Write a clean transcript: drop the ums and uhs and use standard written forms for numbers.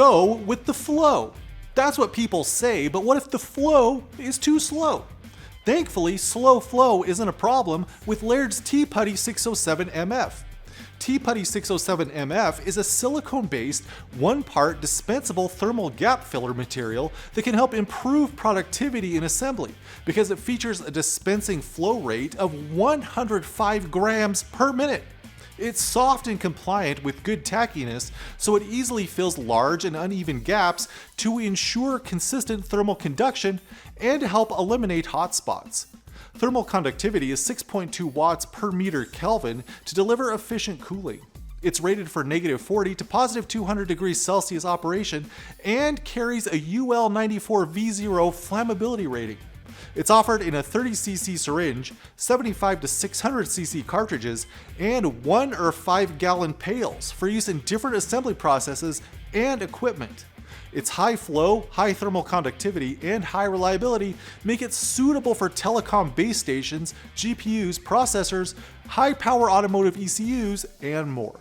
Go with the flow. That's what people say, but what if the flow is too slow? Thankfully, slow flow isn't a problem with Laird's Tputty 607MF. Tputty 607MF is a silicone-based, one-part dispensable thermal gap filler material that can help improve productivity in assembly because it features a dispensing flow rate of 105 grams per minute. It's soft and compliant with good tackiness, so it easily fills large and uneven gaps to ensure consistent thermal conduction and to help eliminate hot spots. Thermal conductivity is 6.2 watts per meter Kelvin to deliver efficient cooling. It's rated for -40 to +200 degrees Celsius operation and carries a UL94V0 flammability rating. It's offered in a 30cc syringe, 75 to 600cc cartridges, and 1 or 5 gallon pails for use in different assembly processes and equipment. Its high flow, high thermal conductivity, and high reliability make it suitable for telecom base stations, GPUs, processors, high power automotive ECUs, and more.